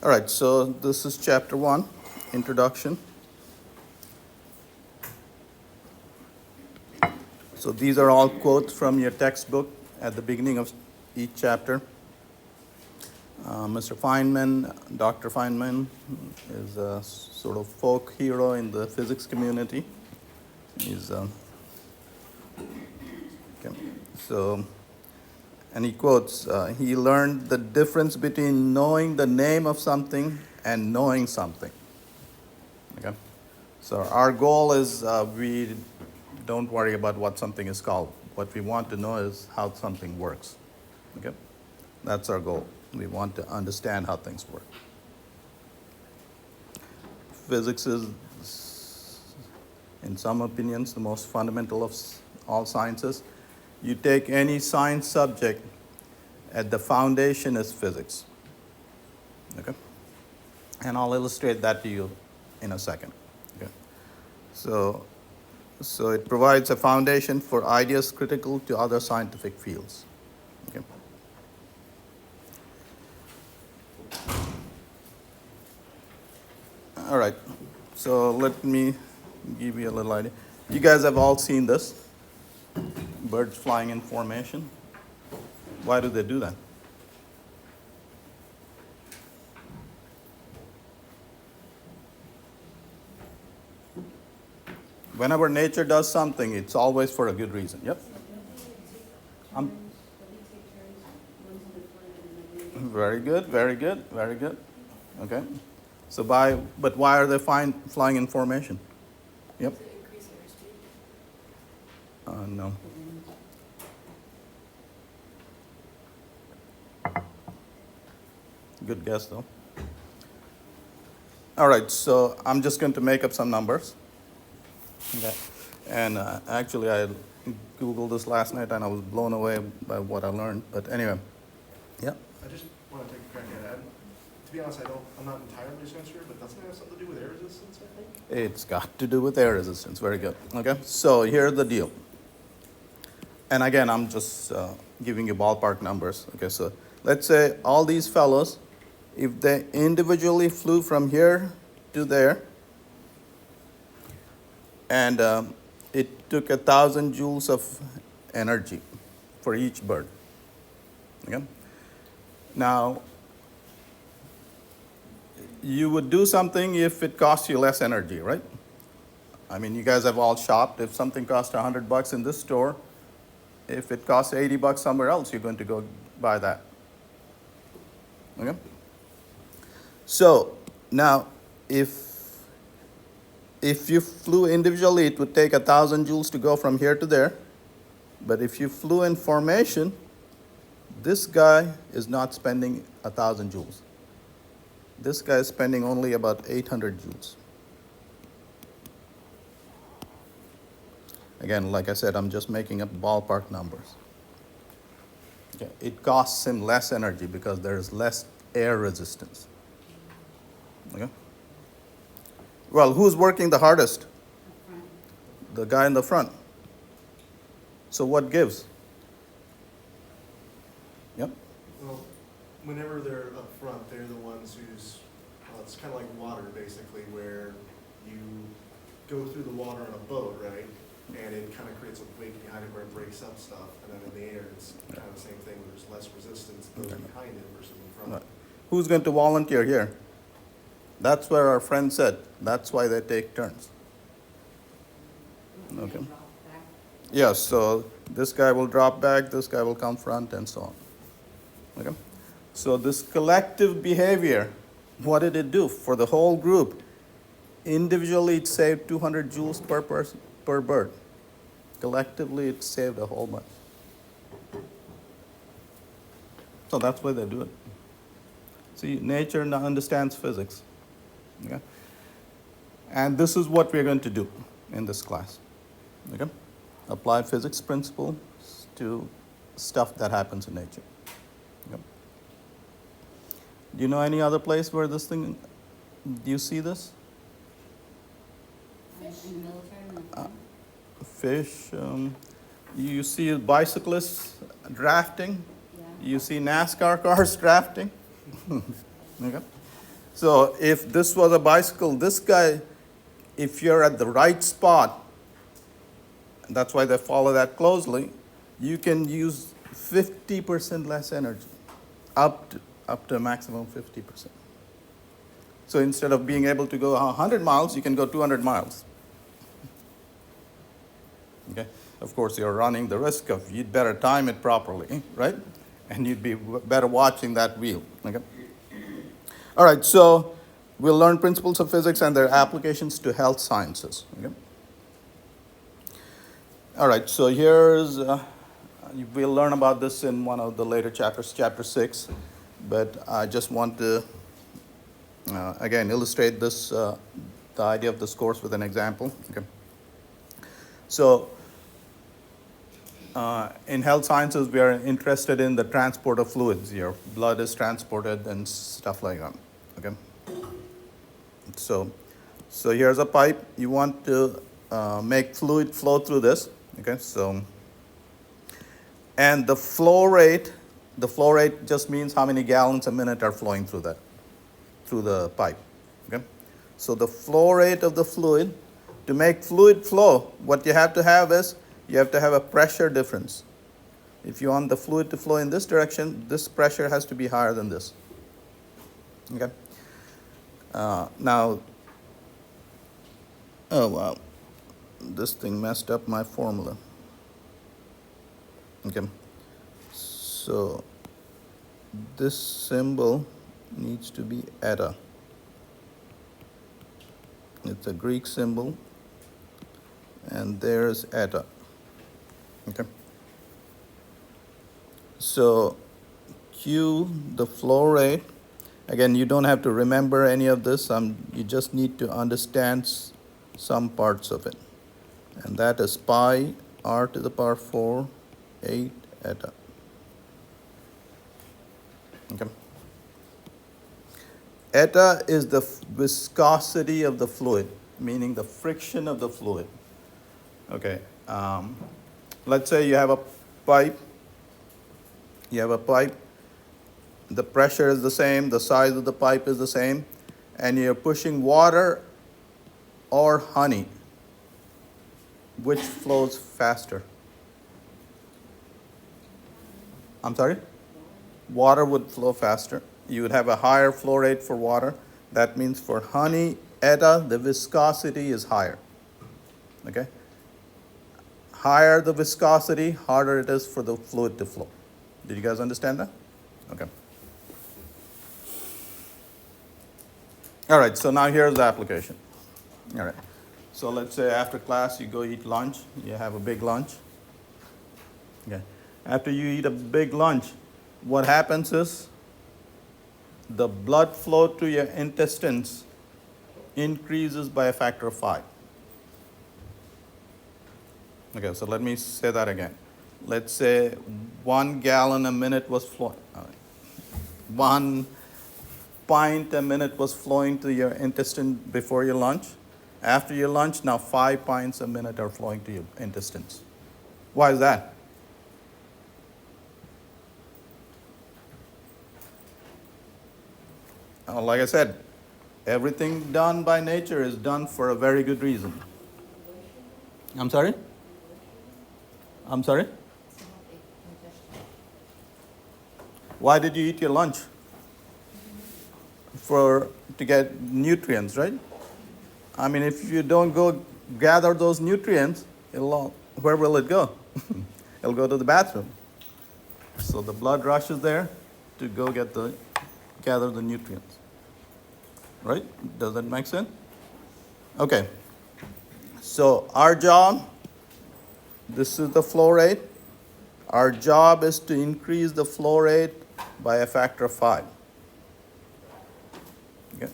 All right, so this is chapter 1, introduction. So these are all quotes from your textbook at the beginning of each chapter. Mr. Feynman, Dr. Feynman is a sort of folk hero in the physics community. He's okay. So, and he quotes, he learned the difference between knowing the name of something and knowing something. Okay. So our goal is we don't worry about what something is called. What we want to know is how something works. Okay. That's our goal. We want to understand how things work. Physics is, in some opinions, the most fundamental of all sciences. You take any science subject, at the foundation is physics. Okay? And I'll illustrate that to you in a second. Okay? So it provides a foundation for ideas critical to other scientific fields. Okay? All right, so let me give you a little idea. You guys have all seen this, birds flying in formation. Why do they do that? Whenever nature does something, it's always for a good reason. Yep. Very good, very good, very good. Okay. So but why are they flying in formation? Yep. No. Good guess, though. All right, so I'm just going to make up some numbers. Okay. And actually, I Googled this last night, and I was blown away by what I learned. But anyway, yeah. I just want to take a crack at it. To be honest, I'm not entirely sure, but doesn't it have something to do with air resistance, I think? It's got to do with air resistance. Very good. Okay, so here's the deal. And again, I'm just giving you ballpark numbers. Okay, so let's say all these fellows, if they individually flew from here to there, and it took 1,000 joules of energy for each bird. Okay? Now, you would do something if it costs you less energy, right? I mean, you guys have all shopped. If something costs $100 in this store, if it costs $80 somewhere else, you're going to go buy that. Okay? So now, if you flew individually, it would take 1,000 joules to go from here to there. But if you flew in formation, this guy is not spending 1,000 joules. This guy is spending only about 800 joules. Again, like I said, I'm just making up ballpark numbers. Okay. It costs him less energy because there is less air resistance. Okay. Well, who's working the hardest? The guy in the front. So what gives? Yep. Well, whenever they're up front, they're the ones who's, well, it's kind of like water, basically, where you go through the water on a boat, right? And it kind of creates a wake behind it where it breaks up stuff. And then in the air, it's kind of the same thing, where there's less resistance those behind it versus in front. Right. Who's going to volunteer here? That's where our friend said. That's why they take turns. Okay. Yeah, so this guy will drop back, this guy will come front, and so on. Okay. So this collective behavior, what did it do for the whole group? Individually, it saved 200 joules per person, per bird. Collectively, it saved a whole bunch. So that's why they do it. See, nature now understands physics. Okay? And this is what we're going to do in this class. Okay? Apply physics principles to stuff that happens in nature. Okay? Do you know any other place where this thing, do you see this? Fish. You see bicyclists drafting. Yeah. You see NASCAR cars drafting. Okay. So if this was a bicycle, this guy, if you're at the right spot, that's why they follow that closely, you can use 50% less energy, up to a maximum 50%. So instead of being able to go 100 miles, you can go 200 miles. Okay? Of course, you're running the risk of you'd better time it properly, right? And you'd be better watching that wheel. Okay? All right, so we'll learn principles of physics and their applications to health sciences. Okay? All right, so we'll learn about this in one of the later chapters, chapter 6, but I just want to, again, illustrate this, the idea of this course with an example. Okay. So, in health sciences, we are interested in the transport of fluids. Your blood is transported and stuff like that. Okay. So here's a pipe. You want to make fluid flow through this. Okay. So, and the flow rate just means how many gallons a minute are flowing through the pipe. Okay. So the flow rate of the fluid, to make fluid flow, what you have to have is you have to have a pressure difference. If you want the fluid to flow in this direction, this pressure has to be higher than this. Okay. Now, oh wow, this thing messed up my formula. Okay. So this symbol needs to be eta. It's a Greek symbol, and there's eta. Okay. So Q, the flow rate. Again, you don't have to remember any of this. You just need to understand some parts of it. And that is pi r to the power 4, 8 eta. Okay. Eta is the viscosity of the fluid, meaning the friction of the fluid. Okay. Let's say you have a pipe. The pressure is the same, the size of the pipe is the same, and you're pushing water or honey. Which flows faster? I'm sorry? Water would flow faster. You would have a higher flow rate for water. That means for honey, eta, the viscosity is higher. Okay? Higher the viscosity, harder it is for the fluid to flow. Did you guys understand that? Okay. All right, so now here's the application. All right. So let's say after class you go eat lunch. You have a big lunch. Okay. After you eat a big lunch, what happens is the blood flow to your intestines increases by a factor of 5. Okay, so let me say that again. Let's say 1 gallon a minute was flowing. 1 pint a minute was flowing to your intestine before your lunch. After your lunch, now 5 pints a minute are flowing to your intestines. Why is that? Like I said, everything done by nature is done for a very good reason. I'm sorry? I'm sorry? Why did you eat your lunch? To get nutrients, right? I mean, if you don't go gather those nutrients, where will it go? It'll go to the bathroom. So the blood rushes there to go gather the nutrients. Right? Does that make sense? Okay. So our job, this is the flow rate. Our job is to increase the flow rate by a factor of 5. Okay.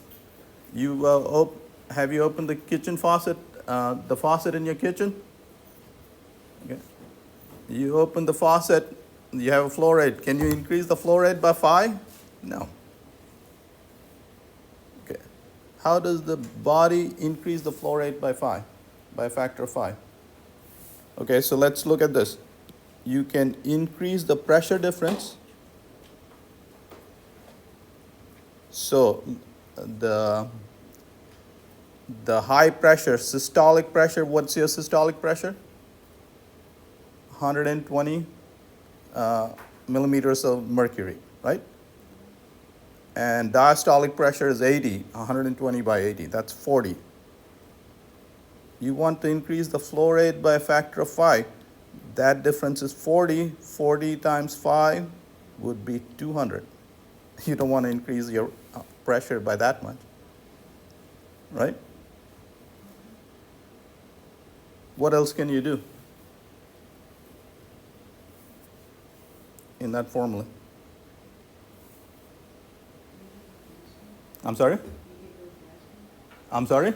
Have you opened the kitchen faucet, the faucet in your kitchen? Okay. You open the faucet, you have a flow rate. Can you increase the flow rate by 5? No. Okay. How does the body increase the flow rate by 5? By a factor of 5. Okay, so let's look at this. You can increase the pressure difference. So the high pressure, systolic pressure. What's your systolic pressure? 120 millimeters of mercury, right? And diastolic pressure is 80, 120 by 80, that's 40. You want to increase the flow rate by a factor of 5. That difference is 40. 40 times 5 would be 200. You don't want to increase your pressure by that much, right? What else can you do in that formula? I'm sorry? I'm sorry?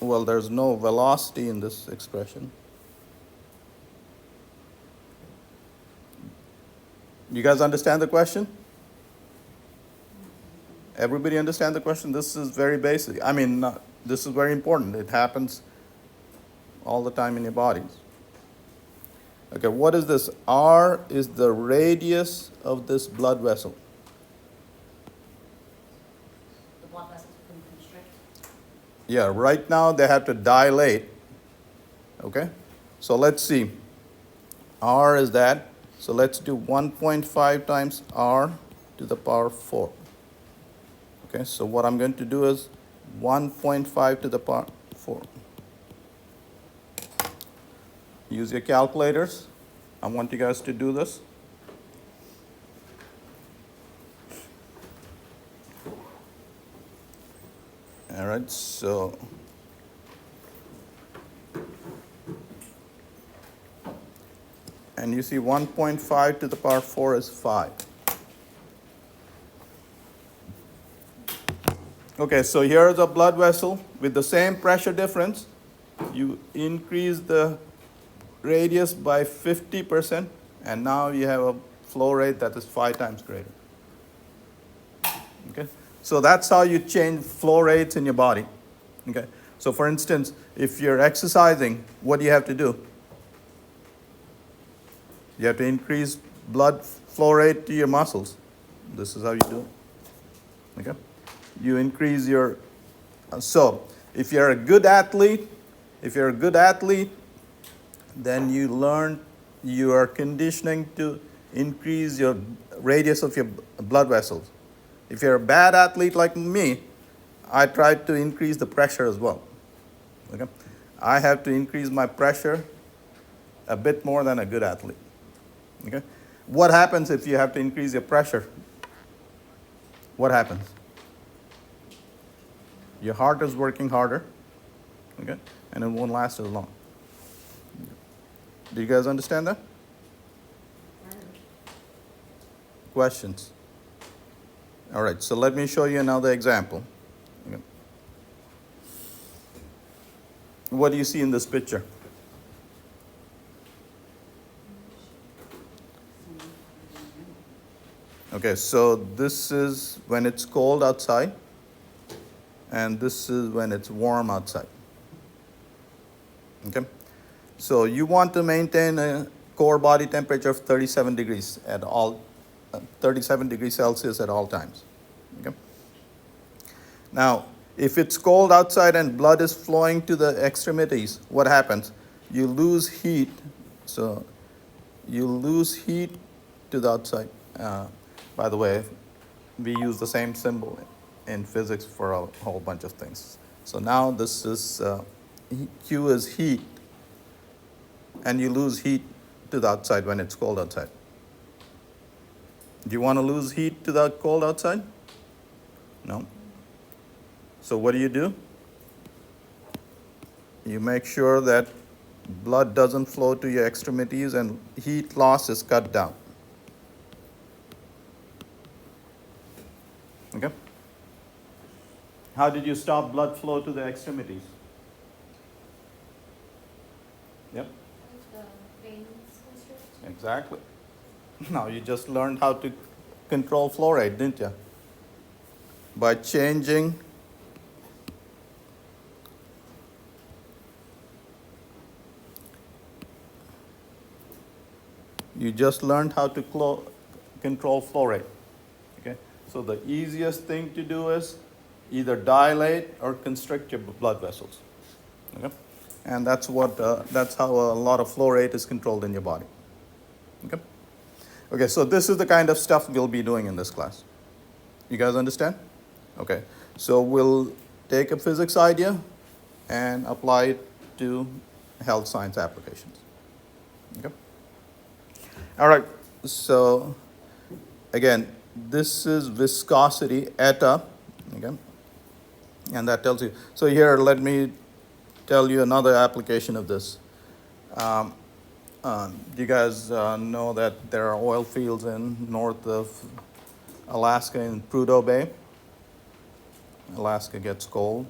Well, there's no velocity in this expression. You guys understand the question? Everybody understand the question? This is very basic. I mean, this is very important. It happens all the time in your bodies. Okay, what is this? R is the radius of this blood vessel. The blood vessels can constrict. Yeah, right now they have to dilate. Okay, so let's see. R is that. So let's do 1.5 times R to the power 4. Okay, so what I'm going to do is 1.5 to the power 4. Use your calculators. I want you guys to do this. All right, so and you see 1.5 to the power 4 is 5. Okay, so here is a blood vessel with the same pressure difference. You increase the radius by 50%, and now you have a flow rate that is 5 times greater. Okay, so that's how you change flow rates in your body. Okay, so for instance, if you're exercising, what do you have to do? You have to increase blood flow rate to your muscles. This is how you do it. Okay, you increase your. So if you're a good athlete, then you are conditioning to increase your radius of your blood vessels. If you're a bad athlete like me, I try to increase the pressure as well. Okay, I have to increase my pressure a bit more than a good athlete. Okay, what happens if you have to increase your pressure? What happens? Your heart is working harder, okay, and it won't last as long. Do you guys understand that? Questions? All right, so let me show you another example. Okay. What do you see in this picture? Okay, so this is when it's cold outside, and this is when it's warm outside. Okay, so you want to maintain a core body temperature of 37 degrees at all, 37 degrees Celsius at all times. Okay. Now, if it's cold outside and blood is flowing to the extremities, what happens? You lose heat. So you lose heat to the outside. By the way, we use the same symbol in physics for a whole bunch of things. So now this is, Q is heat, and you lose heat to the outside when it's cold outside. Do you want to lose heat to the cold outside? No. So what do? You make sure that blood doesn't flow to your extremities and heat loss is cut down. Okay? How did you stop blood flow to the extremities? Yep. The veins constrict. Exactly. Now you just learned how to control flow rate, didn't you? By changing you just learned how to control flow rate. Okay? So the easiest thing to do is either dilate or constrict your blood vessels. Okay? And that's how a lot of flow rate is controlled in your body. Okay? Okay, so this is the kind of stuff we'll be doing in this class. You guys understand? Okay, so we'll take a physics idea and apply it to health science applications. Okay? All right, so again, this is viscosity eta, okay? And that tells you. So here, let me tell you another application of this. You guys know that there are oil fields in north of Alaska in Prudhoe Bay. Alaska gets cold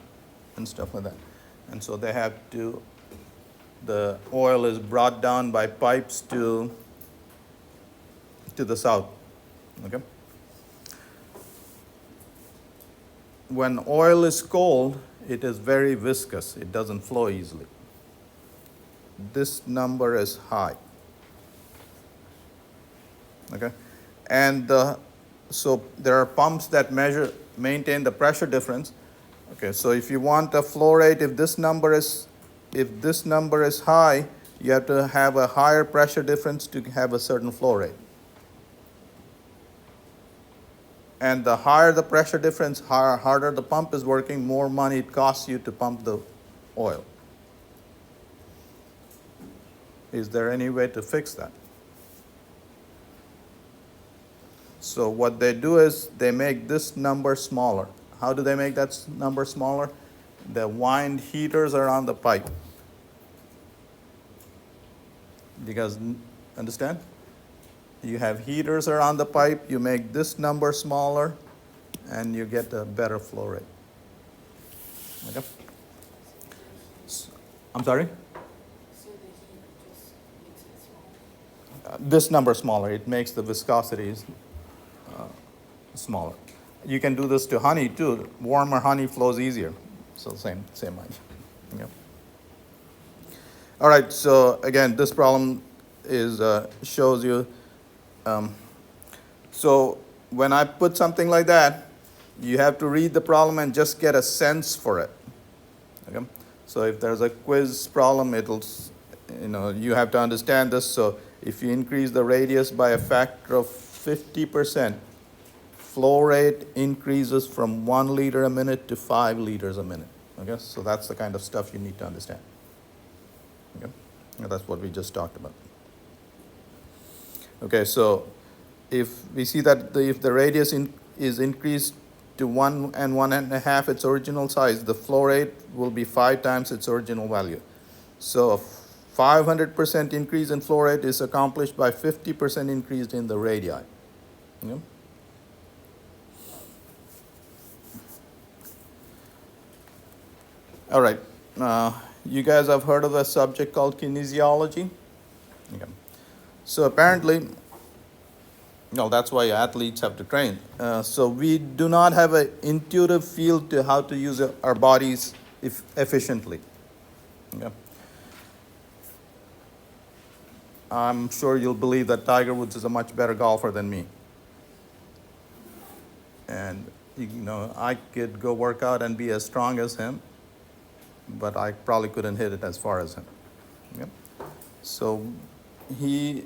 and stuff like that. And so they have to, the oil is brought down by pipes to the south. Okay? When oil is cold, it is very viscous. It doesn't flow easily. This number is high. Okay? And so there are pumps that maintain the pressure difference. Okay, so if you want a flow rate, if this number is high, you have to have a higher pressure difference to have a certain flow rate. And the higher the pressure difference, harder the pump is working, more money it costs you to pump the oil. Is there any way to fix that? So what they do is they make this number smaller. How do they make that number smaller? They wind heaters around the pipe. You guys understand? You have heaters around the pipe, you make this number smaller, and you get a better flow rate. Okay? I'm sorry? So the heat just makes it small? This number smaller, it makes the viscosities smaller. You can do this to honey too. Warmer honey flows easier. So same idea. Yeah. All right, so again, this problem is shows you. So when I put something like that, you have to read the problem and just get a sense for it. Okay? So if there's a quiz problem, you have to understand this. So if you increase the radius by a factor of 50%, flow rate increases from 1 liter a minute to 5 liters a minute. Okay? So that's the kind of stuff you need to understand. Okay? And that's what we just talked about. Okay, so if we see that if the radius is increased to 1 and 1.5 its original size, the flow rate will be 5 times its original value. So a 500% increase in flow rate is accomplished by 50% increase in the radii. Yeah? All right, you guys have heard of a subject called kinesiology? Okay. So apparently, that's why athletes have to train. So we do not have an intuitive feel to how to use our bodies efficiently. Okay. I'm sure you'll believe that Tiger Woods is a much better golfer than me. And I could go work out and be as strong as him, but I probably couldn't hit it as far as him. Okay. So he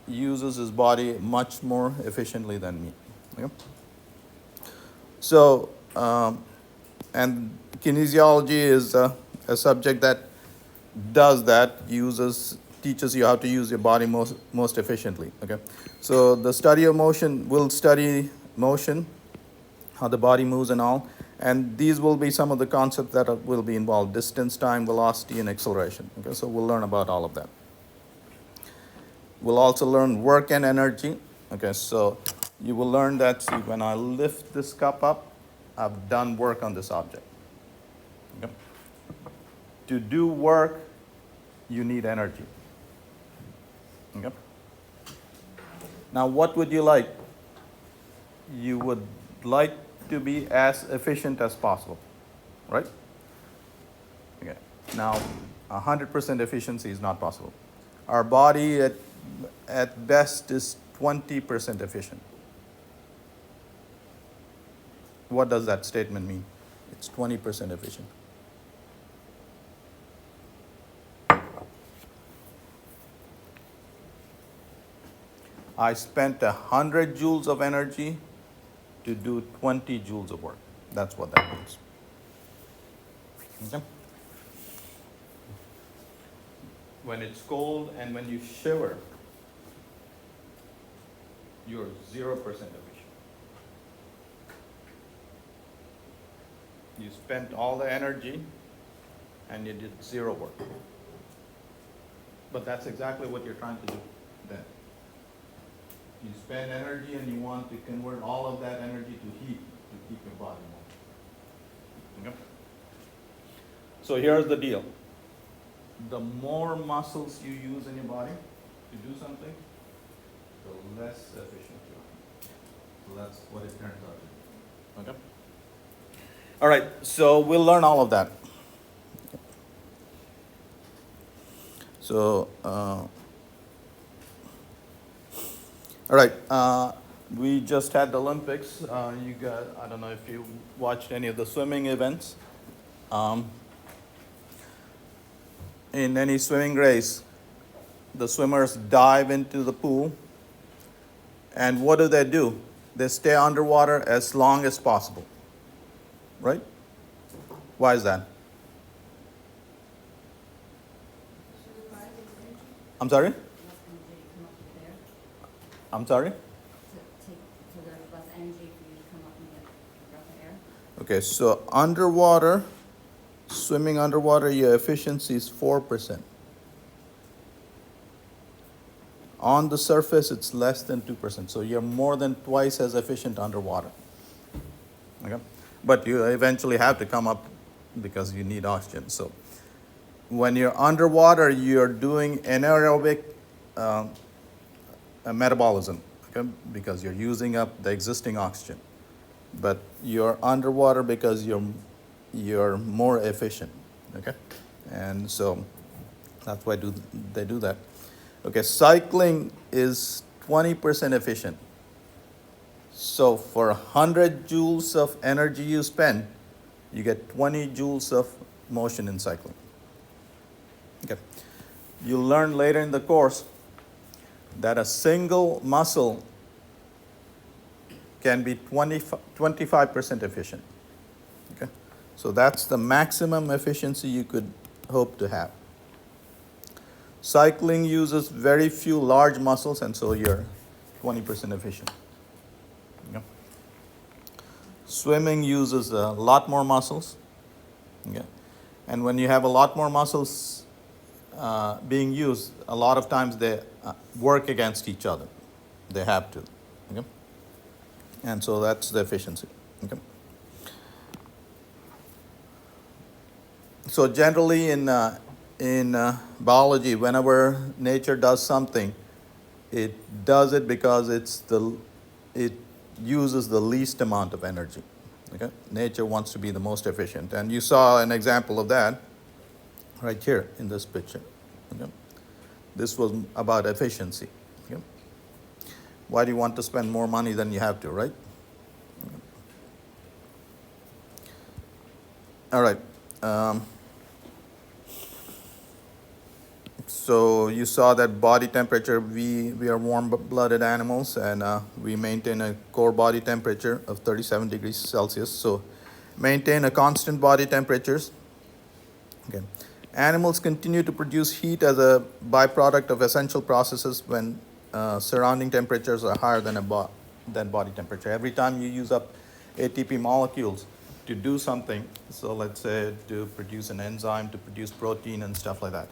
uses his body much more efficiently than me. Okay? So, and kinesiology is a subject that does that, teaches you how to use your body most efficiently. Okay? So the study of motion will study motion, how the body moves and all, and these will be some of the concepts that will be involved: distance, time, velocity, and acceleration. Okay? So we'll learn about all of that. We'll also learn work and energy. Okay, so you will learn that, see, when I lift this cup up, I've done work on this object. Okay? To do work, you need energy. Okay? Now, what would you like? You would like to be as efficient as possible, right? Okay. Now, 100% efficiency is not possible. Our body at best is 20% efficient. what does that statement mean? It's 20% efficient. I spent 100 joules of energy to do 20 joules of work. That's what that means. Okay? When it's cold and when you shiver, you're 0% efficient. You spent all the energy and you did zero work. But that's exactly what you're trying to do then. You spend energy and you want to convert all of that energy to heat to keep your body moving. Okay? So here's the deal. The more muscles you use in your body to do something, the less efficient you are. So that's what it turns out to be. Okay? All right, so we'll learn all of that. So, all right, we just had the Olympics. You got, I don't know if you watched any of the swimming events. In any swimming race, the swimmers dive into the pool, and what do? They stay underwater as long as possible, right? Why is that? I'm sorry? Less energy to come up with air. I'm sorry? So there's less energy for you to come up and get a breath of air. Okay, so underwater, swimming underwater, your efficiency is 4%. On the surface, it's less than 2%. So you're more than twice as efficient underwater. Okay? But you eventually have to come up because you need oxygen. So when you're underwater, you're doing anaerobic metabolism, okay? Because you're using up the existing oxygen. But you're underwater because you're more efficient, okay? And so that's why they do that. Okay, cycling is 20% efficient. So for 100 joules of energy you spend, you get 20 joules of motion in cycling. Okay. You'll learn later in the course that a single muscle can be 25% efficient. Okay. So that's the maximum efficiency you could hope to have. Cycling uses very few large muscles, and so you're 20% efficient. Okay. Swimming uses a lot more muscles. Okay. And when you have a lot more muscles being used, a lot of times they work against each other. They have to. Okay. And so that's the efficiency. Okay. So generally in biology, whenever nature does something, it does it because it uses the least amount of energy. Okay? Nature wants to be the most efficient. And you saw an example of that right here in this picture. Okay? This was about efficiency. Okay? Why do you want to spend more money than you have to, right? Okay. All right. So you saw that body temperature, we are warm-blooded animals, and we maintain a core body temperature of 37 degrees Celsius. So maintain a constant body temperatures. Okay. Animals continue to produce heat as a byproduct of essential processes when surrounding temperatures are higher than body temperature. Every time you use up ATP molecules to do something, so let's say to produce an enzyme, to produce protein and stuff like that,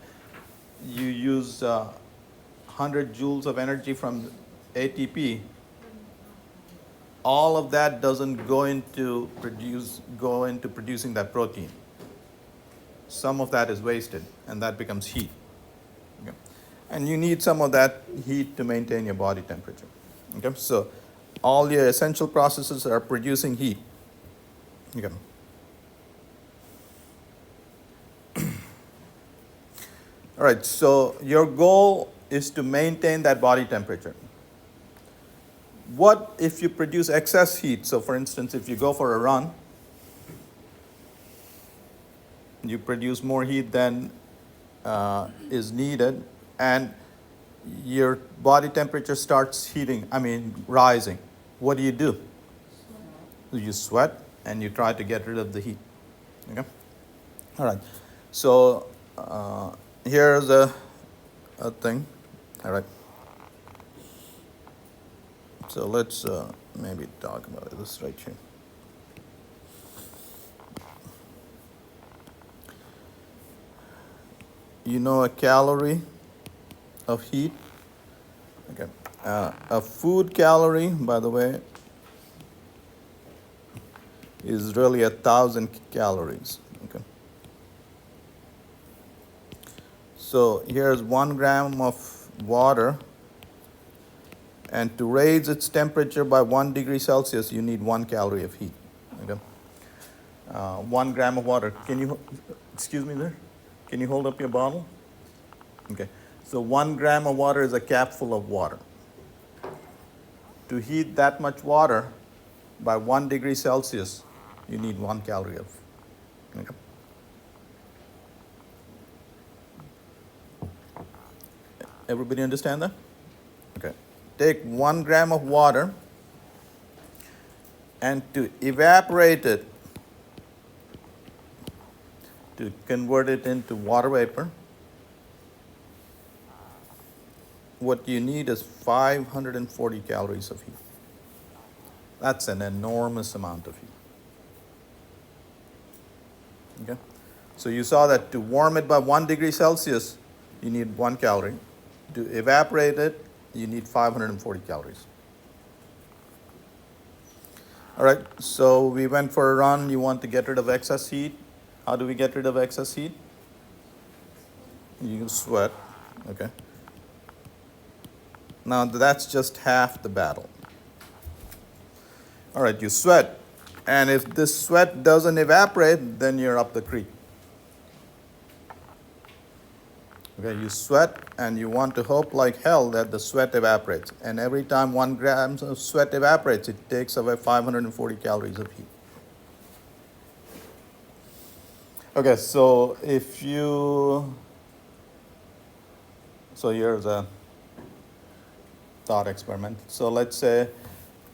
you use 100 joules of energy from ATP, all of that doesn't go into producing that protein. Some of that is wasted, and that becomes heat. Okay? And you need some of that heat to maintain your body temperature. Okay? So all your essential processes are producing heat. Okay. All right, so your goal is to maintain that body temperature. what if you produce excess heat? So for instance, if you go for a run, you produce more heat than is needed, and your body temperature starts rising. What do? You sweat and you try to get rid of the heat. Okay? All right. So here's a thing. All right. So let's maybe talk about this right here. You know a calorie of heat? Okay. A food calorie, by the way, is really 1,000 calories. Okay. So here's 1 gram of water, and to raise its temperature by 1 degree Celsius, you need 1 calorie of heat. Okay. 1 gram of water. Excuse me there? Can you hold up your bottle? Okay. So 1 gram of water is a capful of water. To heat that much water by 1 degree Celsius, you need 1 calorie of. Okay. Everybody understand that? Okay. Take 1 gram of water, and to evaporate it, to convert it into water vapor, what you need is 540 calories of heat. That's an enormous amount of heat. Okay? So you saw that to warm it by 1 degree Celsius, you need 1 calorie. To evaporate it, you need 540 calories. All right, so we went for a run. You want to get rid of excess heat. How do we get rid of excess heat? You sweat. Okay. Now that's just half the battle. All right, you sweat. And if this sweat doesn't evaporate, then you're up the creek. Okay, you sweat and you want to hope like hell that the sweat evaporates. And every time 1 gram of sweat evaporates, it takes away 540 calories of heat. Okay, so so here's a thought experiment. So let's say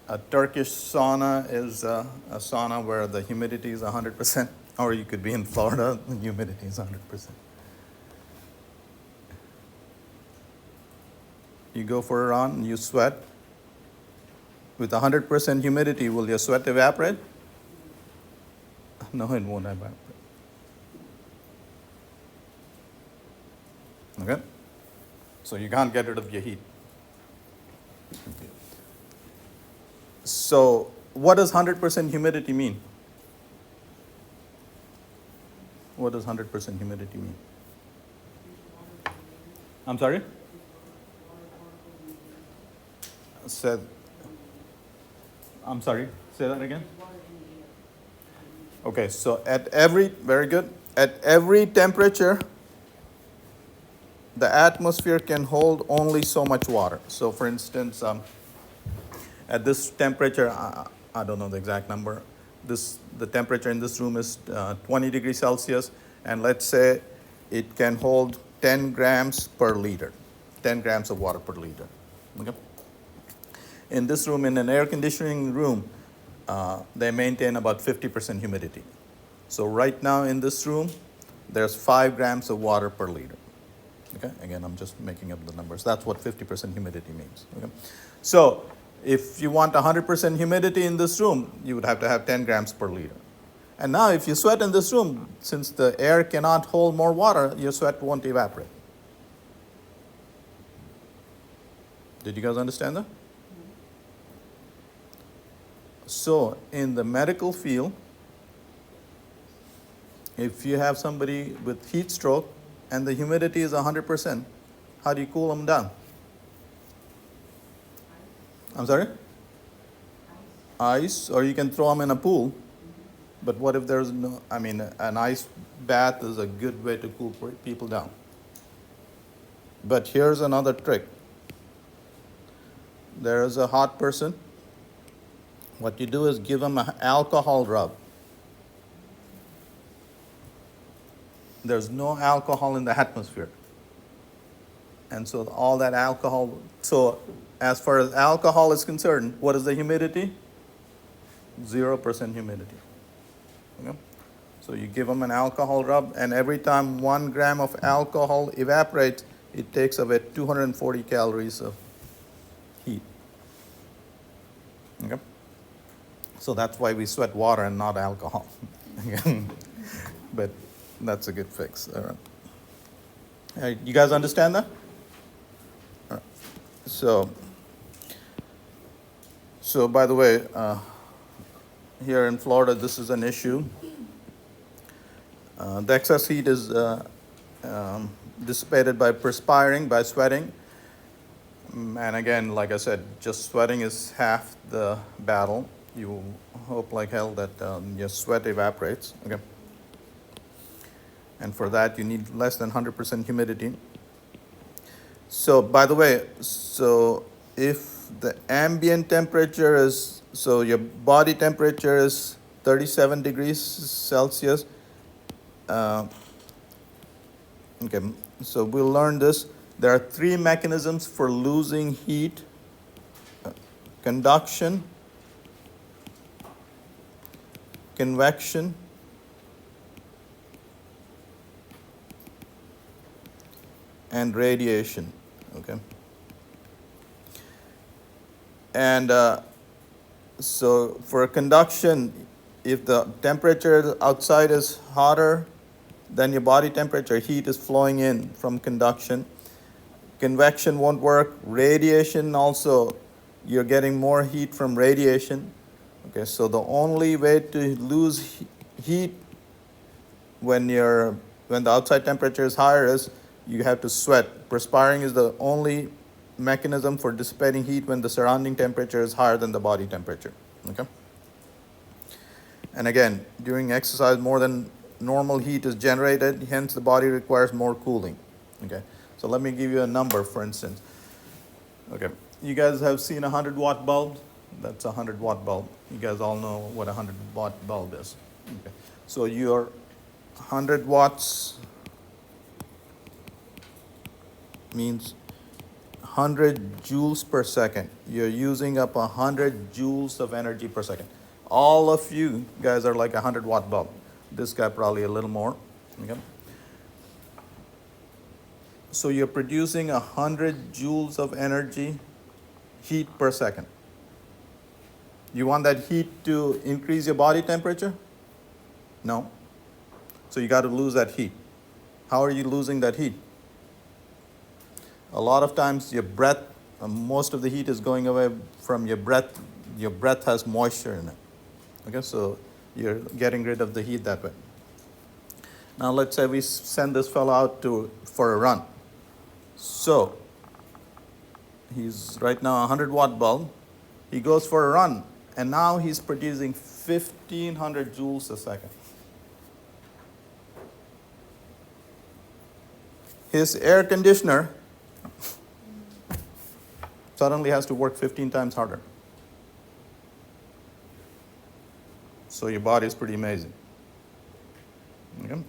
a Turkish sauna is a sauna where the humidity is 100%, or you could be in Florida, the humidity is 100%. You go for a run, you sweat. With 100% humidity, will your sweat evaporate? No, it won't evaporate. Okay? So you can't get rid of your heat. So what does 100% humidity mean? What does 100% humidity mean? I'm sorry? I'm sorry, say that again. Okay, so very good. At every temperature, the atmosphere can hold only so much water. So for instance, at this temperature, I don't know the exact number, the temperature in this room is 20 degrees Celsius, and let's say it can hold 10 grams per liter, 10 grams of water per liter. Okay? In this room, in an air conditioning room, they maintain about 50% humidity. So right now in this room, there's 5 grams of water per liter. Okay, again, I'm just making up the numbers. That's what 50% humidity means. Okay? So if you want 100% humidity in this room, you would have to have 10 grams per liter. And now if you sweat in this room, since the air cannot hold more water, your sweat won't evaporate. Did you guys understand that? So in the medical field, if you have somebody with heat stroke and the humidity is 100%, how do you cool them down? I'm sorry? Ice, or you can throw them in a pool. But what if there's no, an ice bath is a good way to cool people down. But here's another trick. There is a hot person What you do is give them an alcohol rub. There's no alcohol in the atmosphere. And so all that alcohol, so as far as alcohol is concerned, what is the humidity? 0% humidity. Okay? So you give them an alcohol rub, and every time 1 gram of alcohol evaporates, it takes away 240 calories of heat. Okay? So that's why we sweat water and not alcohol. But that's a good fix. All right. You guys understand that? All right. So by the way, here in Florida, this is an issue. The excess heat is dissipated by perspiring, by sweating. And again, like I said, just sweating is half the battle. You hope like hell that your sweat evaporates. Okay. And for that, you need less than 100% humidity. So by the way, so if the ambient temperature is, so your body temperature is 37 degrees Celsius. Okay, so we'll learn this. There are 3 mechanisms for losing heat: conduction, convection, and radiation. Okay. And so for conduction, if the temperature outside is hotter than your body temperature, heat is flowing in from conduction. Convection won't work. Radiation also, you're getting more heat from radiation. Okay, so the only way to lose heat when the outside temperature is higher is you have to sweat. Perspiring is the only mechanism for dissipating heat when the surrounding temperature is higher than the body temperature. Okay? And again, during exercise, more than normal heat is generated, hence the body requires more cooling. Okay? So let me give you a number, for instance. Okay, you guys have seen a 100-watt bulb? That's a 100-watt bulb. You guys all know what a 100-watt bulb is. Okay. So your 100 watts means 100 joules per second. You're using up 100 joules of energy per second. All of you guys are like a 100-watt bulb. This guy probably a little more. Okay. So you're producing 100 joules of energy, heat per second. You want that heat to increase your body temperature? No. So you got to lose that heat. How are you losing that heat? A lot of times your breath, most of the heat is going away from your breath. Your breath has moisture in it. Okay, so you're getting rid of the heat that way. Now let's say we send this fellow out for a run. So he's right now a 100-watt bulb. He goes for a run, and now he's producing 1,500 joules a second. His air conditioner suddenly has to work 15 times harder. So your body is pretty amazing. Okay?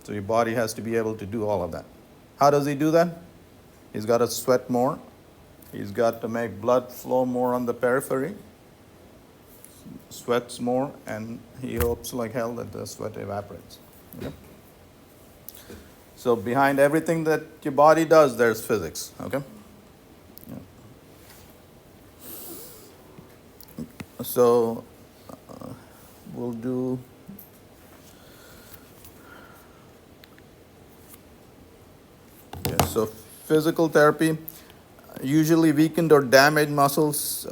So your body has to be able to do all of that. How does he do that? He's got to sweat more. He's got to make blood flow more on the periphery. Sweats more, and he hopes like hell that the sweat evaporates. Okay? So behind everything that your body does, there's physics. Okay? Yeah. So we'll do. Yeah, so physical therapy, usually weakened or damaged muscles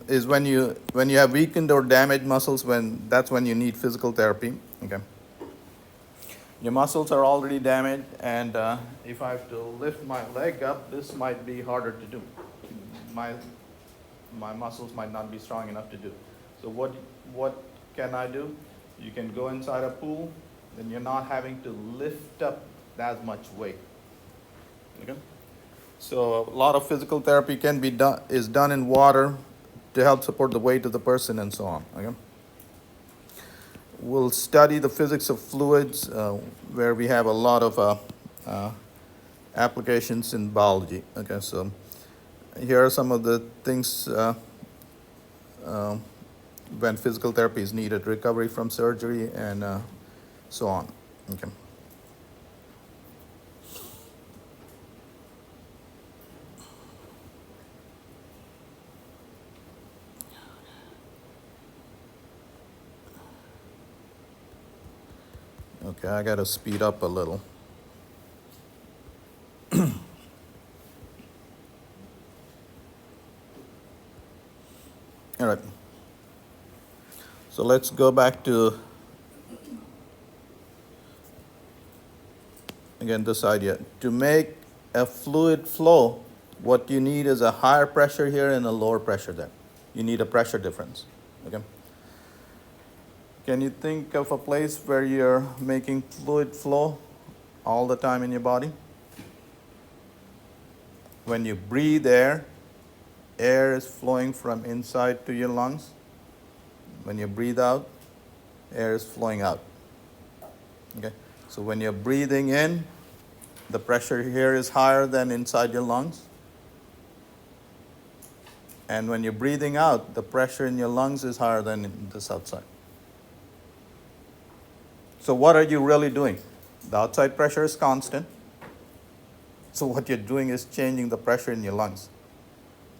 is when you have weakened or damaged muscles, that's when you need physical therapy. Okay. Your muscles are already damaged, and if I have to lift my leg up, this might be harder to do. My muscles might not be strong enough to do. So what can I do? You can go inside a pool, then you're not having to lift up as much weight. Okay? So a lot of physical therapy is done in water to help support the weight of the person and so on. Okay? We'll study the physics of fluids, where we have a lot of applications in biology. Okay, so here are some of the things when physical therapy is needed: recovery from surgery and so on. Okay. Okay, I got to speed up a little. All right. So let's go back to, again, this idea. To make a fluid flow, what you need is a higher pressure here and a lower pressure there. You need a pressure difference. Okay. Can you think of a place where you're making fluid flow all the time in your body? When you breathe air, air is flowing from inside to your lungs. When you breathe out, air is flowing out. Okay? So when you're breathing in, the pressure here is higher than inside your lungs. And when you're breathing out, the pressure in your lungs is higher than in this outside. So what are you really doing? The outside pressure is constant. So what you're doing is changing the pressure in your lungs.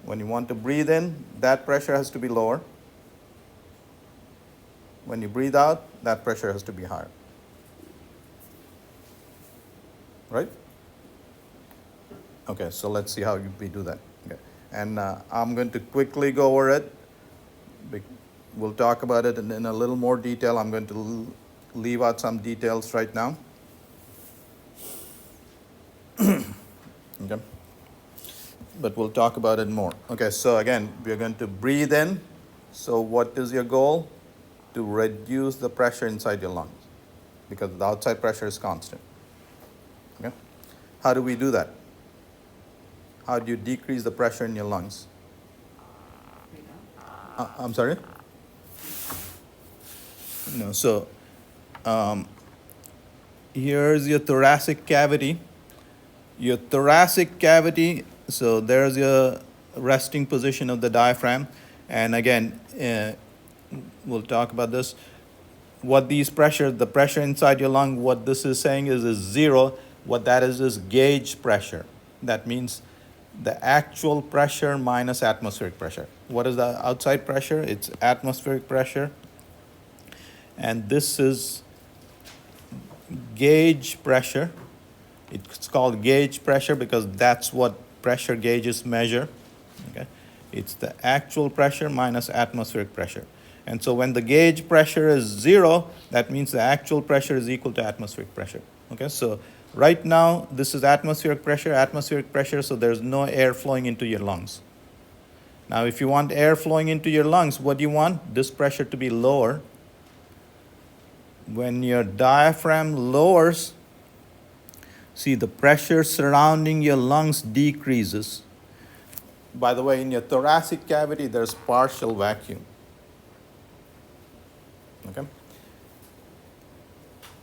When you want to breathe in, that pressure has to be lower. When you breathe out, that pressure has to be higher. Right? Okay, so let's see how we do that. Okay. And I'm going to quickly go over it. We'll talk about it in a little more detail. I'm going to leave out some details right now. Okay. But we'll talk about it more. Okay, so again, we're going to breathe in. So what is your goal? To reduce the pressure inside your lungs, because the outside pressure is constant. Okay? How do we do that? How do you decrease the pressure in your lungs? I'm sorry? No, so here's your thoracic cavity. Your thoracic cavity, so there's your resting position of the diaphragm. And again, we'll talk about this. What these pressure, the pressure inside your lung, what this is saying is zero. What that is gauge pressure. That means the actual pressure minus atmospheric pressure. What is the outside pressure? It's atmospheric pressure. And this is gauge pressure. It's called gauge pressure because that's what pressure gauges measure. Okay? It's the actual pressure minus atmospheric pressure. And so when the gauge pressure is zero, that means the actual pressure is equal to atmospheric pressure. Okay, so right now, this is atmospheric pressure, so there's no air flowing into your lungs. Now, if you want air flowing into your lungs, what do you want? This pressure to be lower. When your diaphragm lowers, see, the pressure surrounding your lungs decreases. By the way, in your thoracic cavity, there's partial vacuum. Okay?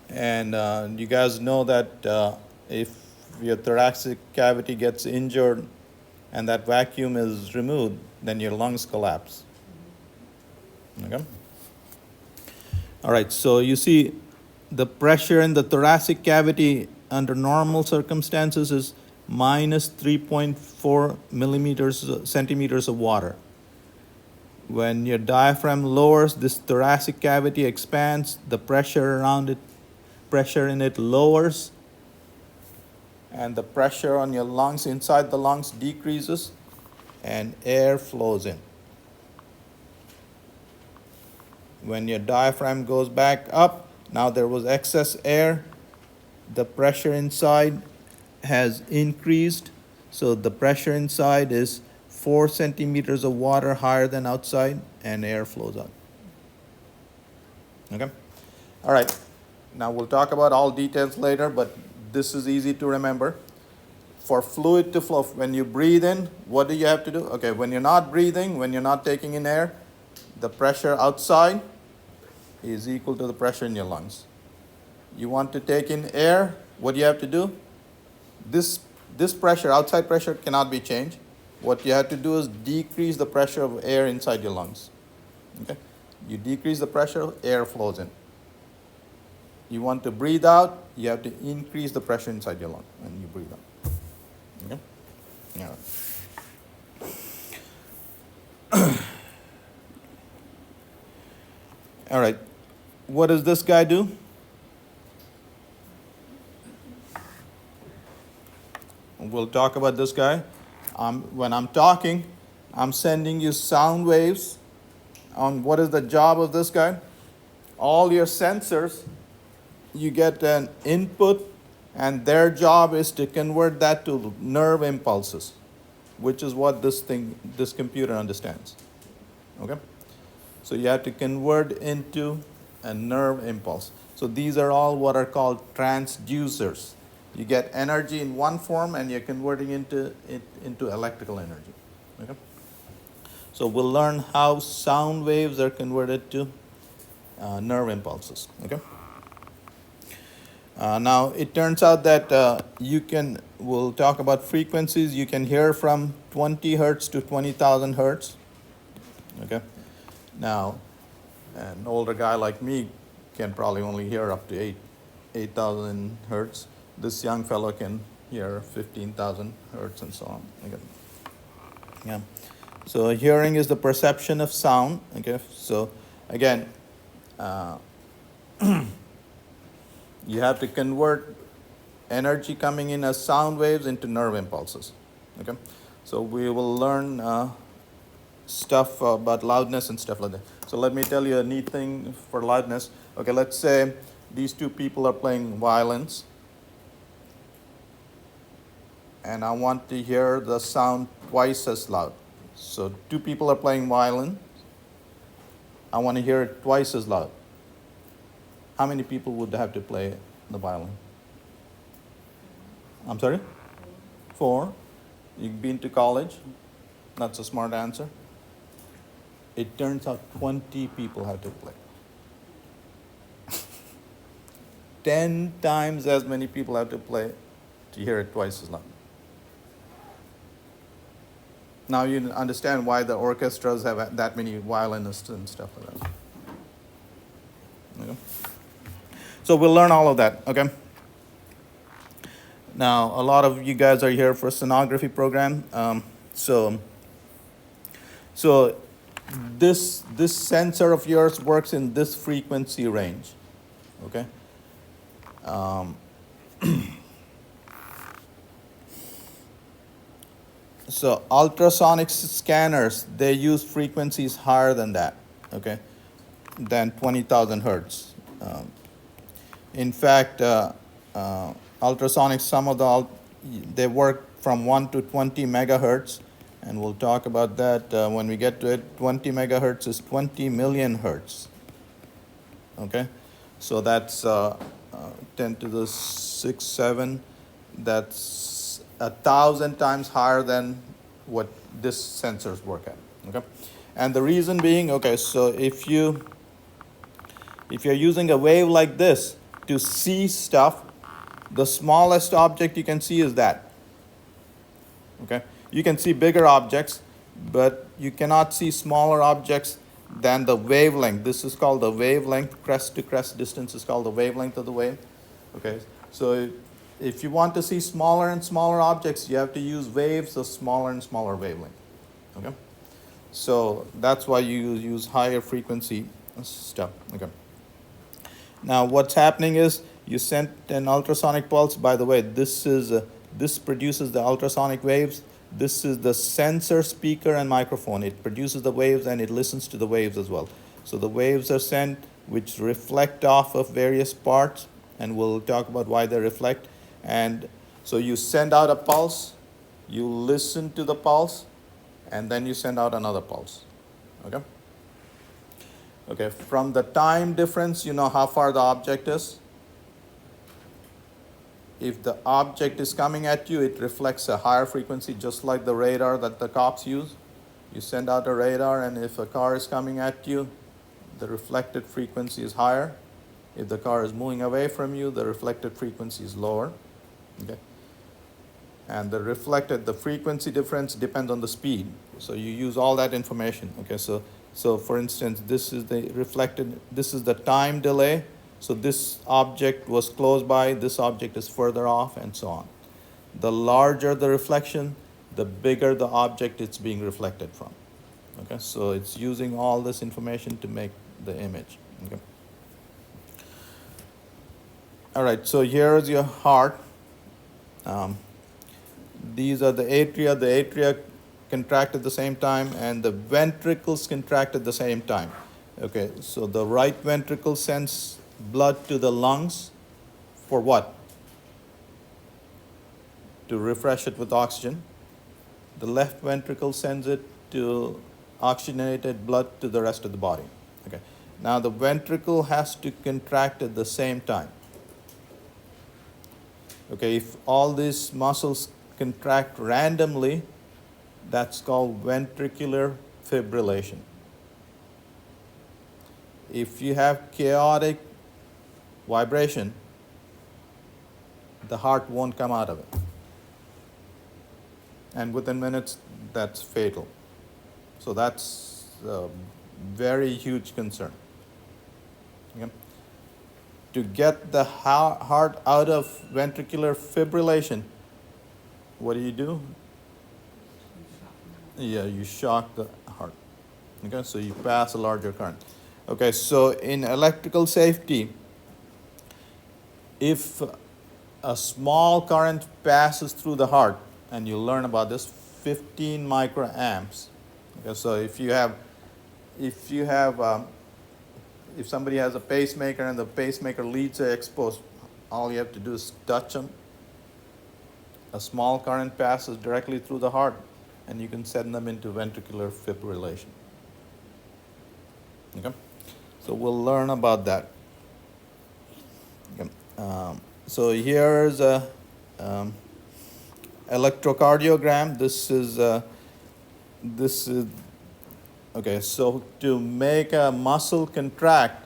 And you guys know that if your thoracic cavity gets injured and that vacuum is removed, then your lungs collapse. Okay? All right, so you see the pressure in the thoracic cavity under normal circumstances is minus 3.4 centimeters of water. When your diaphragm lowers, this thoracic cavity expands, the pressure around it, pressure in it lowers, and the pressure on your lungs, inside the lungs, decreases, and air flows in. When your diaphragm goes back up, now there was excess air, the pressure inside has increased, so the pressure inside is 4 centimeters of water higher than outside, and air flows out. Okay? All right. Now we'll talk about all details later, but this is easy to remember. for fluid to flow, when you breathe in, what do you have to do? Okay, when you're not breathing, when you're not taking in air, the pressure outside is equal to the pressure in your lungs. You want to take in air, what do you have to do? This pressure, outside pressure, cannot be changed. What you have to do is decrease the pressure of air inside your lungs. Okay? You decrease the pressure, air flows in. You want to breathe out, you have to increase the pressure inside your lung when you breathe out. Okay? All right. All right. What does this guy do? We'll talk about this guy. When I'm talking, I'm sending you sound waves. What is the job of this guy? All your sensors, you get an input, and their job is to convert that to nerve impulses, which is what this computer understands. Okay? So you have to convert into a nerve impulse. So these are all what are called transducers. You get energy in one form and you're converting into electrical energy. Okay? So we'll learn how sound waves are converted to nerve impulses. Okay? Now it turns out that we'll talk about frequencies. You can hear from 20 hertz to 20,000 hertz. Okay? Now, an older guy like me can probably only hear up to 8,000 hertz. This young fellow can hear 15,000 hertz and so on. Okay. Yeah. So hearing is the perception of sound. Okay. So again, you have to convert energy coming in as sound waves into nerve impulses. Okay. So we will learn stuff about loudness and stuff like that. So let me tell you a neat thing for loudness. Okay, let's say these two people are playing violins, and I want to hear the sound twice as loud. So two people are playing violin. I want to hear it twice as loud. How many people would have to play the violin? I'm sorry? 4. You've been to college? That's a smart answer. It turns out 20 people have to play. 10 times as many people have to play to hear it twice as loud. Now you understand why the orchestras have that many violinists and stuff like that. Okay. So we'll learn all of that, okay? Now, a lot of you guys are here for a sonography program. So this sensor of yours works in this frequency range, okay? So ultrasonic scanners, they use frequencies higher than that, okay, than 20,000 hertz. In fact, ultrasonics, they work from 1 to 20 megahertz, and we'll talk about that when we get to it. 20 megahertz is 20 million hertz, okay? So that's 10 to the 6, 7, that's 1,000 times higher than what this sensors work at, okay? And the reason being, okay, so if you're using a wave like this to see stuff, the smallest object you can see is that, okay? You can see bigger objects, but you cannot see smaller objects than the wavelength. This is called the wavelength. Crest to crest distance is called the wavelength of the wave, okay? So if you want to see smaller and smaller objects, you have to use waves of smaller and smaller wavelength, okay? So that's why you use higher frequency stuff, okay? Now what's happening is you sent an ultrasonic pulse. By the way, this produces the ultrasonic waves. This is the sensor, speaker, and microphone. It produces the waves and it listens to the waves as well. So the waves are sent, which reflect off of various parts, and we'll talk about why they reflect. And so you send out a pulse, you listen to the pulse, and then you send out another pulse, okay? Okay, from the time difference, you know how far the object is. if the object is coming at you, it reflects a higher frequency, just like the radar that the cops use. You send out a radar, and if a car is coming at you, the reflected frequency is higher. If the car is moving away from you, the reflected frequency is lower. Okay? And the frequency difference depends on the speed. So you use all that information. Okay, so for instance, this is the time delay. So this object was close by, this object is further off, and so on. The larger the reflection, the bigger the object it's being reflected from. Okay, so it's using all this information to make the image. Okay. All right, so here's your heart. These are the atria. The atria contract at the same time, and the ventricles contract at the same time. Okay, so the right ventricle sends blood to the lungs for what? To refresh it with oxygen. The left ventricle sends it to oxygenated blood to the rest of the body. Okay. Now the ventricle has to contract at the same time. Okay, if all these muscles contract randomly, that's called ventricular fibrillation. If you have chaotic vibration, the heart won't come out of it. And within minutes, that's fatal. So that's a very huge concern. Okay? To get the heart out of ventricular fibrillation, what do? Yeah, you shock the heart. Okay, so you pass a larger current. Okay, so in electrical safety, if a small current passes through the heart, and you learn about this, 15 microamps. Okay, so if somebody has a pacemaker and the pacemaker leads are exposed, all you have to do is touch them. A small current passes directly through the heart, and you can send them into ventricular fibrillation. Okay, so we'll learn about that. Okay. So here's a electrocardiogram. This is okay. So to make a muscle contract,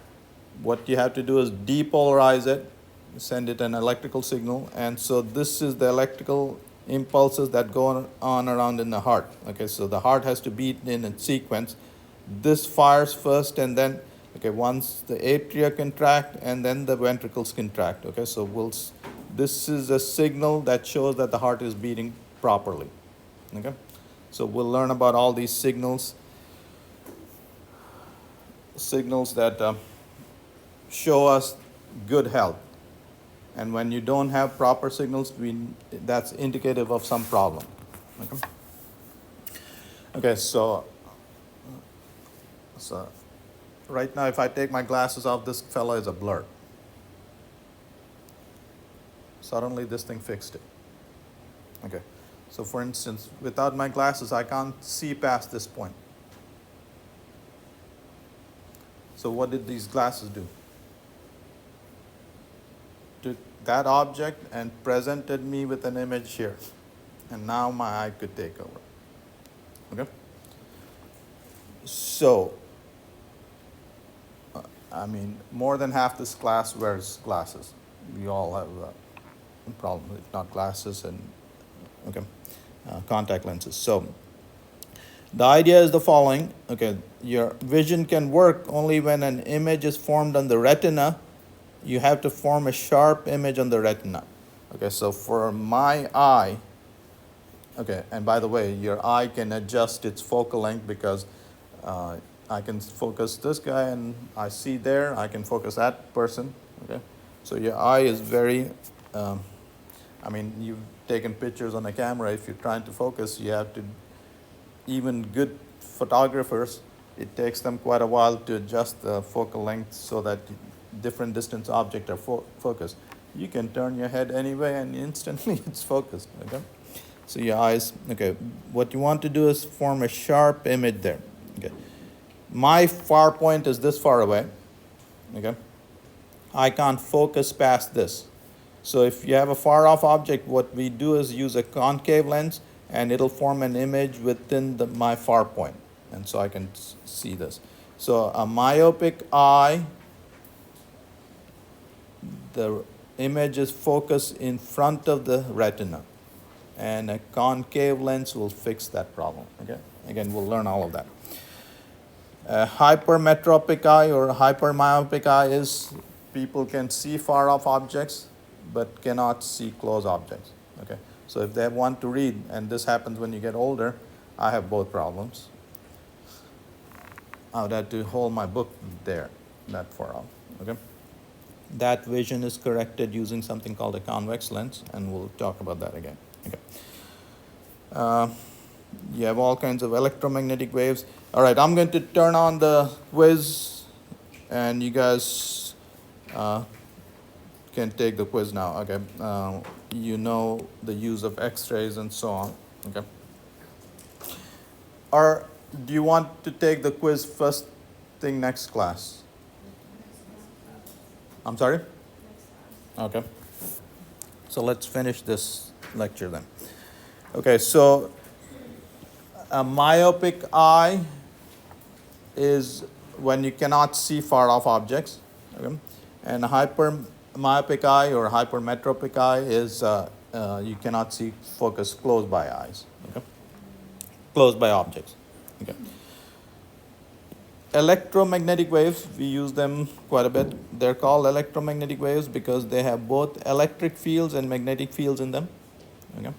what you have to do is depolarize it, send it an electrical signal, and so this is the electrical impulses that go on around in the heart. Okay, so the heart has to beat in a sequence. This fires first, and then once the atria contract, and then the ventricles contract. Okay, so this is a signal that shows that the heart is beating properly. Okay, so we'll learn about all these signals that show us good health. And when you don't have proper signals, that's indicative of some problem. Okay, so right now, if I take my glasses off, this fellow is a blur. Suddenly, this thing fixed it. Okay, so for instance, without my glasses, I can't see past this point. So what did these glasses do? Took that object and presented me with an image here. And now my eye could take over. Okay? So, more than half this class wears glasses. We all have a problem, if not glasses and contact lenses. So, the idea is the following. Okay, your vision can work only when an image is formed on the retina. You have to form a sharp image on the retina. Okay, so for my eye, and by the way, your eye can adjust its focal length because I can focus this guy and I see there, I can focus that person. Okay, so your eye is very, you've taken pictures on a camera. If you're trying to focus, you have to, even good photographers, it takes them quite a while to adjust the focal length so that different distance objects are focused. You can turn your head anyway and instantly it's focused. Okay, so your eyes. Okay, what you want to do is form a sharp image there. Okay, my far point is this far away. Okay, I can't focus past this. So if you have a far off object, what we do is use a concave lens, and it'll form an image within my far point. And so I can see this. So a myopic eye, the image is focused in front of the retina, and a concave lens will fix that problem. Okay? Again, we'll learn all of that. A hypermetropic eye or hypermyopic eye is people can see far off objects but cannot see close objects. Okay? So if they want to read, and this happens when you get older, I have both problems. I would have to hold my book there, that far off. Okay? That vision is corrected using something called a convex lens, and we'll talk about that again. Okay. You have all kinds of electromagnetic waves. All right, I'm going to turn on the quiz, and you guys can take the quiz now. Okay. You know the use of X-rays and so on. Okay. Or do you want to take the quiz first thing next class? I'm sorry? Okay. So let's finish this lecture then. Okay, so a myopic eye is when you cannot see far off objects. Okay? And a hypermyopic eye or hypermetropic eye is you cannot see focus close by eyes. Okay? Close by objects. Okay. Electromagnetic waves, we use them quite a bit. They're called electromagnetic waves because they have both electric fields and magnetic fields in them. Okay?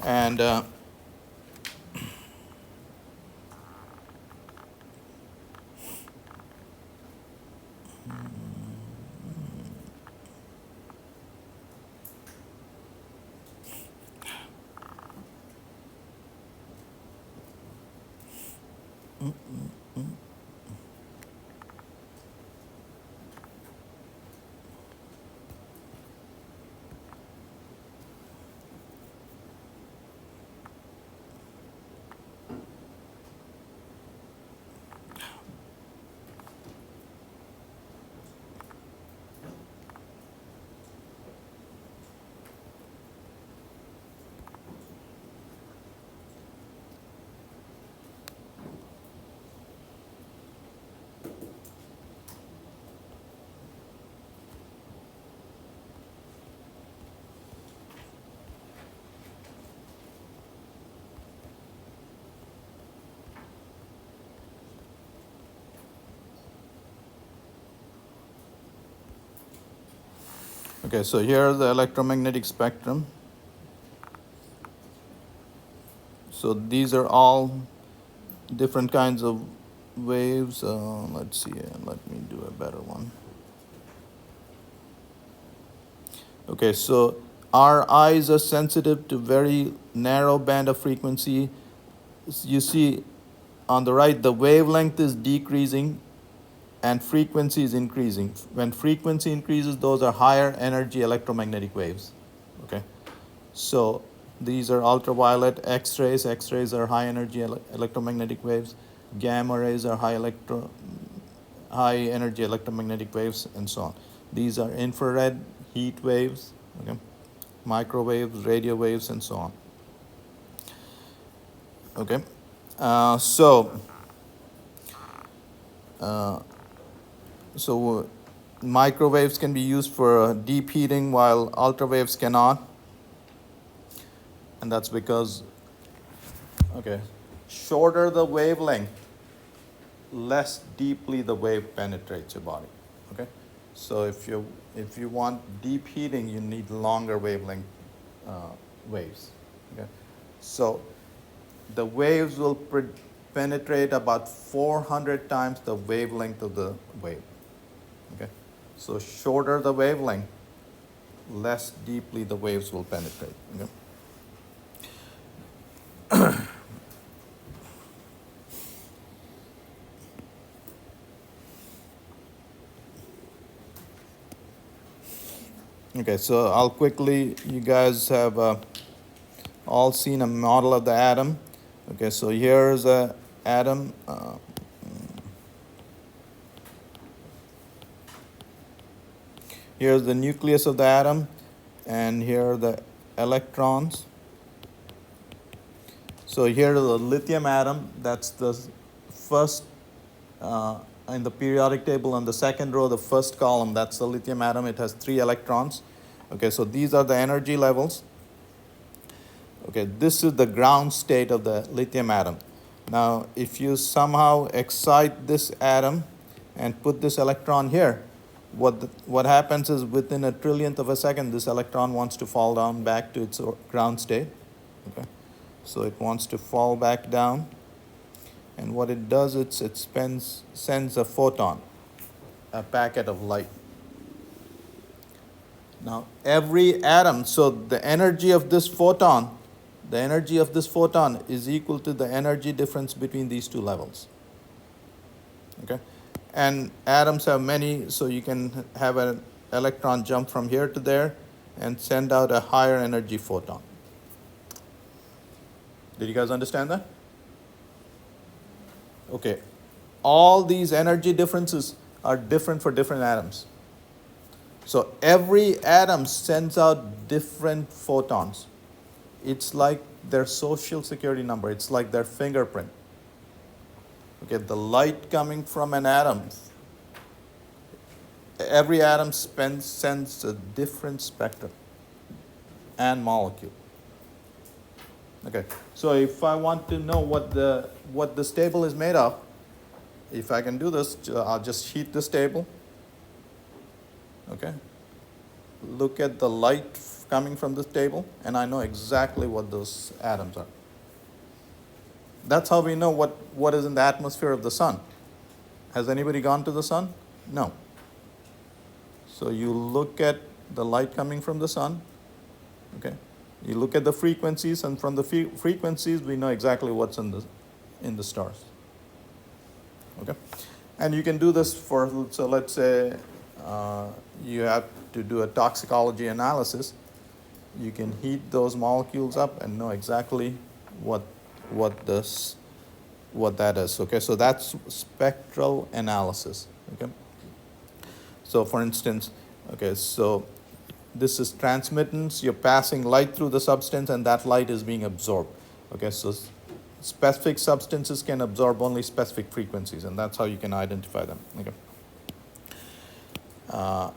And okay, so here's the electromagnetic spectrum. So these are all different kinds of waves. Let's see, let me do a better one. Okay, so our eyes are sensitive to very narrow band of frequency. You see on the right, the wavelength is decreasing and frequency is increasing. When frequency increases, those are higher energy electromagnetic waves. Okay, so these are ultraviolet, X-rays. X-rays are high energy electromagnetic waves. Gamma rays are high energy electromagnetic waves, and so on. These are infrared heat waves, okay, microwaves, radio waves, and so on. Okay, so microwaves can be used for deep heating while ultrawaves cannot, and that's because, okay, shorter the wavelength, less deeply the wave penetrates your body. Okay, so if you want deep heating, you need longer wavelength waves. Okay, so the waves will penetrate about 400 times the wavelength of the wave. Okay, so shorter the wavelength, less deeply the waves will penetrate. Okay. Okay, so I'll quickly, you guys have all seen a model of the atom. Okay, so here's an atom. Here's the nucleus of the atom, and here are the electrons. So here is the lithium atom. That's the first in the periodic table on the second row, the first column. That's the lithium atom. It has 3 electrons. Okay, so these are the energy levels. Okay, this is the ground state of the lithium atom. Now, if you somehow excite this atom and put this electron here, what happens is within a trillionth of a second, this electron wants to fall down back to its ground state. Okay, so it wants to fall back down, and what it does is it sends a photon, a packet of light. Now, every atom, so the energy of this photon is equal to the energy difference between these two levels. Okay? And atoms have many, so you can have an electron jump from here to there and send out a higher energy photon. Did you guys understand that? Okay. All these energy differences are different for different atoms. So every atom sends out different photons. It's like their social security number. It's like their fingerprint. Okay, the light coming from an atom, every atom sends a different spectrum and molecule. Okay, so if I want to know what this table is made of, if I can do this, I'll just heat this table. Okay, look at the light coming from this table, and I know exactly what those atoms are. That's how we know what is in the atmosphere of the sun. Has anybody gone to the sun? No. So you look at the light coming from the sun, okay? You look at the frequencies, and from the frequencies, we know exactly what's in the stars. Okay? And you can do this so let's say you have to do a toxicology analysis. You can heat those molecules up and know exactly what that is. Okay, so that's spectral analysis. Okay, so for instance, okay, so this is transmittance. You're passing light through the substance, and that light is being absorbed. Okay, so specific substances can absorb only specific frequencies, and that's how you can identify them. Okay.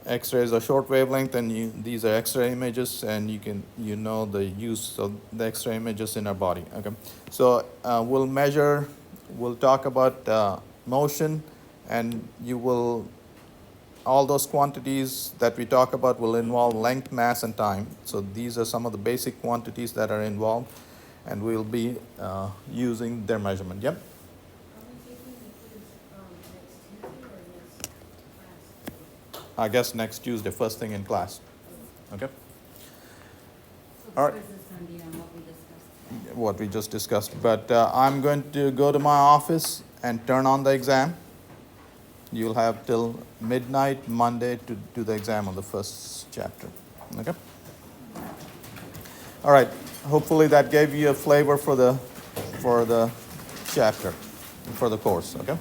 X-rays are short wavelength, and these are X-ray images, and you know the use of the X-ray images in our body. Okay, so we'll talk about motion, and all those quantities that we talk about will involve length, mass, and time. So these are some of the basic quantities that are involved, and we'll be using their measurement. Yep. Are we taking the quiz next Tuesday or next class? I guess next Tuesday, first thing in class. Okay. So All the right. quiz is going to be on what we discussed today. What we just discussed. But I'm going to go to my office and turn on the exam. You'll have till midnight Monday to do the exam on the first chapter. Okay? All right. Hopefully that gave you a flavor for the chapter, for the course. Okay?